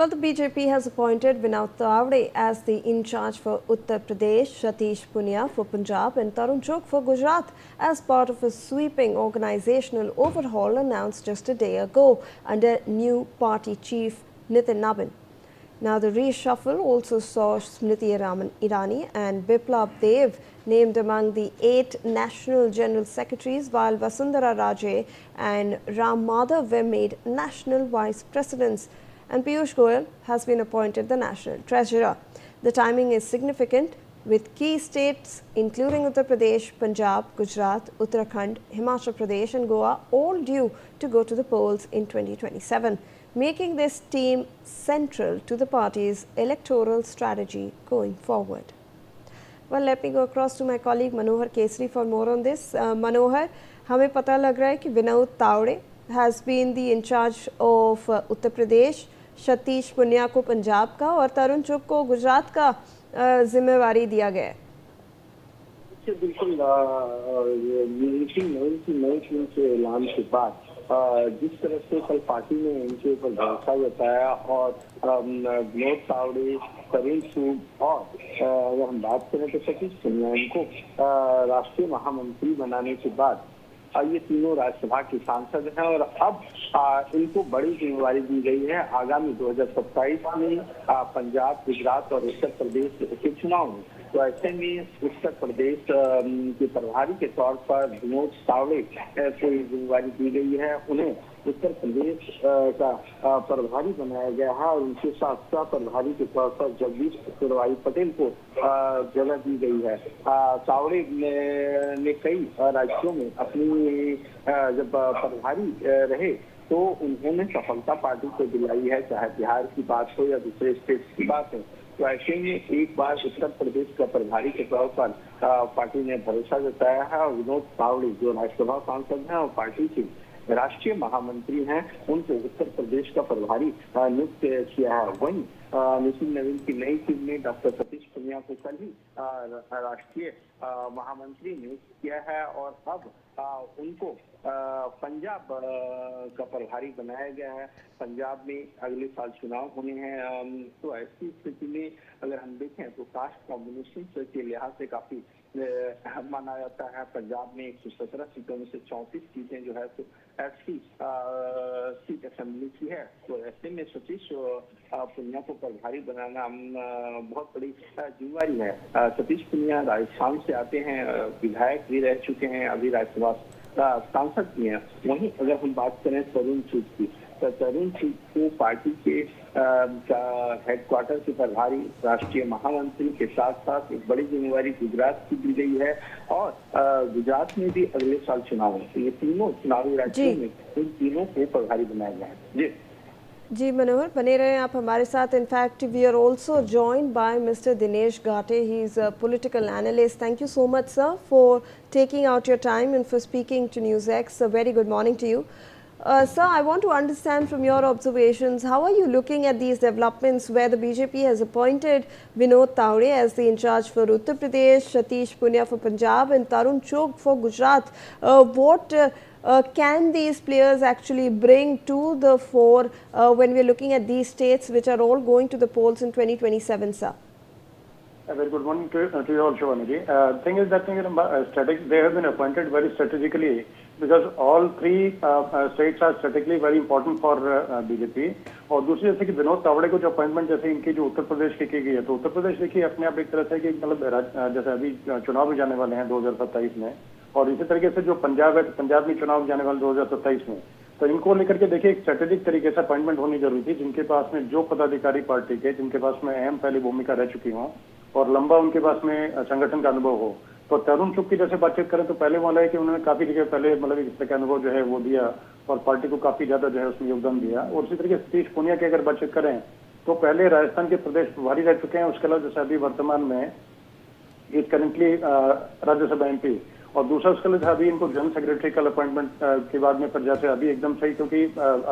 Well, the BJP has appointed Vinod Tawade as the in charge for Uttar Pradesh, Satish Punia for Punjab and Tarun Chugh for Gujarat as part of a sweeping organizational overhaul announced just a day ago under new party chief Nitin Nabin. Now, the reshuffle also saw Smriti Irani and Biplab Dev named among the 8 national general secretaries, while Vasundhara Raje and Ram Madhav were made national vice presidents. And Piyush Goyal has been appointed the national treasurer. The timing is significant, with key states including Uttar Pradesh, Punjab, Gujarat, Uttarakhand, Himachal Pradesh and Goa all due to go to the polls in 2027, making this team central to the party's electoral strategy going forward. Well, let me go across to my colleague Manohar Kesri for more on this. Manohar, हमें पता लग रहा है कि Vinod Tawde has been the in charge of Uttar Pradesh, Satish Punia को पंजाब का और तरुण चुग को गुजरात का जिम्मेवारी दिया गया है। बिल्कुल नई टीम के ऐलान के बाद जिस तरह से कल पार्टी ने इनके ऊपर भरोसा जताया और विनोद तावड़े, तरुण चुग और अगर हम बात करें तो सतीश पुनिया इनको राष्ट्रीय महामंत्री बनाने के बाद ये तीनों राज्यसभा के सांसद हैं और अब इनको बड़ी जिम्मेवारी दी गई है आगामी 2027 में पंजाब, गुजरात और उत्तर प्रदेश के चुनाव में। तो ऐसे में उत्तर प्रदेश के प्रभारी के तौर पर विनोद तावड़े को जिम्मेवारी दी गई है। उन्हें उत्तर प्रदेश का प्रभारी बनाया गया है और उनके साथ सह प्रभारी के तौर पर जगदीश तिवारी पटेल को जगह दी गई है। तावड़े ने कई राज्यों में अपनी जब प्रभारी रहे तो उन्होंने सफलता पार्टी को दिलाई है, चाहे बिहार की बात हो या दूसरे स्टेट की बात हो। तो ऐसे में एक बार उत्तर प्रदेश का प्रभारी के तौर पर पार्टी ने भरोसा जताया है और विनोद तावड़े जो राज्यसभा सांसद हैं और पार्टी के राष्ट्रीय महामंत्री हैं, उनको उत्तर प्रदेश का प्रभारी नियुक्त किया है। वहीं नितिन नवीन की नई टीम ने डॉक्टर सतीश पुनिया को कल ही राष्ट्रीय महामंत्री नियुक्त किया है और अब उनको पंजाब का प्रभारी बनाया गया है। पंजाब में अगले साल चुनाव होने हैं, तो ऐसी स्थिति में अगर हम देखें तो कास्ट कॉम्बिनेशन के लिहाज से काफी माना जाता है। पंजाब में 117 सीटों में से 34 सीटें जो है तो ऐसी सीट असेंबली की है। तो ऐसे में सतीश पुनिया को प्रभारी बनाना बहुत बड़ी जिम्मेवारी है। सतीश पुनिया राजस्थान से आते हैं, विधायक भी रह चुके हैं, अभी राज्यसभा सांसद भी हैं। वहीं अगर हम बात करें तरुण चुग की, तो तरुण चुग को पार्टी के हेडक्वार्टर के प्रभारी, राष्ट्रीय महामंत्री के साथ साथ एक बड़ी जिम्मेवारी गुजरात की दी गई है और गुजरात में भी अगले साल चुनाव है। ये तीनों चुनावी राज्यों में इन तीनों को प्रभारी बनाया गया है। जी मनोहर, बने रहे आप हमारे साथ। In fact we are also joined by mister Dinesh Ghate, he is a political analyst. Thank you so much sir for taking out your time and for speaking to NewsX. A very good morning to you. Sir, I want to understand from your observations, how are you looking at these developments where the BJP has appointed Vinod Tawade as the in charge for Uttar Pradesh, Satish Punia for Punjab and Tarun Chugh for Gujarat? What can these players actually bring to the fore when we are looking at these states which are all going to the polls in 2027, sir? A very good morning to you all, Shivani ji. Thing is that they have been appointed very strategically because all three states are strategically very important for BJP. और दूसरी जैसे कि विनोद तावड़े को जो appointment जैसे इनकी जो उत्तर प्रदेश की गई है, तो उत्तर प्रदेश देखिए अपने आप एक तरह से कि मतलब जैसे अभी चुनाव भी जाने वाले हैं 2027 में, और इसी तरीके से जो पंजाब है, तो पंजाब में चुनाव जाने वाले 2027 में। तो इनको लेकर के देखिए एक स्ट्रेटेजिक तरीके से अपॉइंटमेंट होनी जरूरी थी, जिनके पास में जो पदाधिकारी पार्टी के, जिनके पास में अहम पहली भूमिका रह चुकी हो और लंबा उनके पास में संगठन का अनुभव हो। तो तरुण चुग की जैसे बातचीत करें तो पहले वाला है कि उन्होंने काफी जगह पहले मतलब इस तरह का अनुभव जो है वो दिया और पार्टी को काफी ज्यादा जो है उसमें योगदान दिया। और इसी तरीके से सतीश पुनिया की अगर बातचीत करें तो पहले राजस्थान के प्रदेश प्रभारी रह चुके हैं, उसके अलावा जैसे अभी वर्तमान में इज करेंटली राज्यसभा MP, और दूसरा उसके लिए अभी इनको जनरल सेक्रेटरी का अपॉइंटमेंट के बाद में पर जैसे अभी एकदम सही, क्योंकि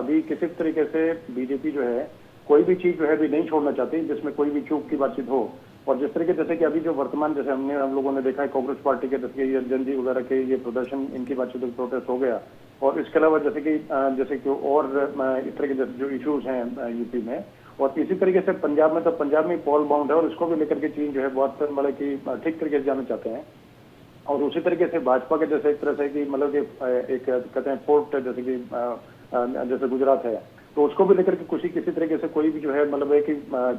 अभी किसी तरीके से बीजेपी जो है कोई भी चीज जो है अभी नहीं छोड़ना चाहती जिसमें कोई भी चूक की बातचीत हो। और जिस तरीके जैसे कि अभी जो वर्तमान जैसे हम लोगों ने देखा है कांग्रेस पार्टी के जैसे ये जनजी वगैरह के ये प्रदर्शन, इनकी बातचीत प्रोटेस्ट हो गया, और इसके अलावा जैसे कि और इस तरह के जो इश्यूज हैं यूपी में, और इसी तरीके से पंजाब में, तो पंजाब में पॉल बाउंड है और इसको भी लेकर के चीन जो है बहुत मतलब कि ठीक तरीके से जाना चाहते हैं। और उसी तरीके से भाजपा के जैसे एक तरह से कि मतलब कि एक कहते हैं पोर्ट जैसे कि जैसे गुजरात है, तो उसको भी लेकर के किसी तरीके से कोई भी जो है मतलब है कि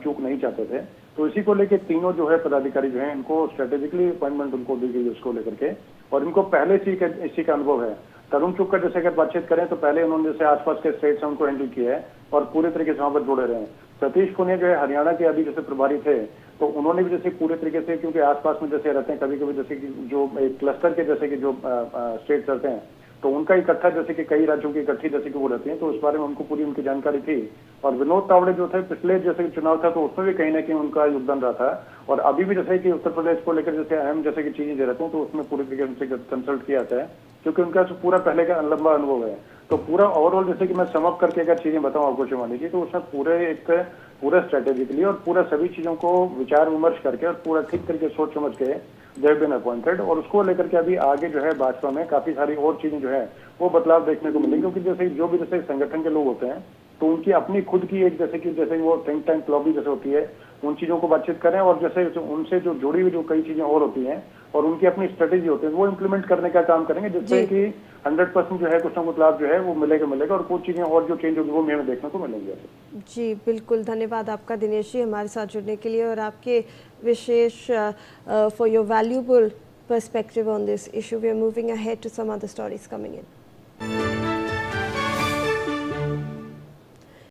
चूक नहीं चाहते थे। तो इसी को लेकर तीनों जो है पदाधिकारी जो है इनको स्ट्रेटेजिकली अपॉइंटमेंट उनको दी गई उसको लेकर के, और इनको पहले इसी का अनुभव है। तरुण चुग का जैसे अगर बातचीत करें तो पहले उन्होंने जैसे आसपास के स्टेट्स हैं उनको हैंडल किया है और पूरे तरीके से वहां पर जुड़े रहे। सतीश पुनिया जो है हरियाणा के अभी जैसे प्रभारी थे, तो उन्होंने भी जैसे पूरे तरीके से, क्योंकि आसपास में जैसे रहते हैं कभी कभी जैसे कि जो एक क्लस्टर के जैसे कि जो स्टेट्स रहते हैं, तो उनका इकट्ठा जैसे कि कई राज्यों की इकट्ठी जैसे कि वो रहती है, तो उस बारे में उनको पूरी उनकी जानकारी थी। और विनोद तावड़े जो थे पिछले जैसे चुनाव था तो उसमें भी कहीं ना कहीं उनका योगदान रहा था, और अभी भी जैसे कि उत्तर प्रदेश को लेकर जैसे अहम जैसे कि चीजें रहते हैं तो उसमें पूरी तरीके से कंसल्ट किया जाता है, क्योंकि उनका पूरा पहले का लंबा अनुभव है। तो पूरा ओवरऑल जैसे कि मैं समअप करके अगर चीजें बताऊं आपको शिवानी जी, तो उसमें पूरे स्ट्रेटेजिकली और पूरा सभी चीजों को विचार विमर्श करके और पूरा ठीक तरीके से सोच समझ के दे बिन अपॉइंटेड, और उसको लेकर के अभी आगे जो है भाजपा में काफी सारी और चीजें जो है वो बदलाव देखने को मिलेंगे। क्योंकि जैसे जो भी जैसे संगठन के लोग होते हैं तो उनकी अपनी खुद की एक जैसे वो थिंक टैंक लॉबी जैसे होती है, उन चीजों को बातचीत करें, और जैसे उनसे जो जुड़ी हुई जो कई चीजें और होती हैं और उनकी अपनी स्ट्रेटेजी होती है वो इम्प्लीमेंट करने का काम करेंगे, जिससे कि 100% जो है कुछ ना कुछ लाभ जो है वो मिलेगा और कुछ चीजें और जो चेंज होगी वो हमें देखने को मिलेंगे। जी बिल्कुल, धन्यवाद आपका दिनेश जी हमारे साथ जुड़ने के लिए और आपके विशेष for your valuable perspective on this issue. We are moving ahead to some other stories coming in.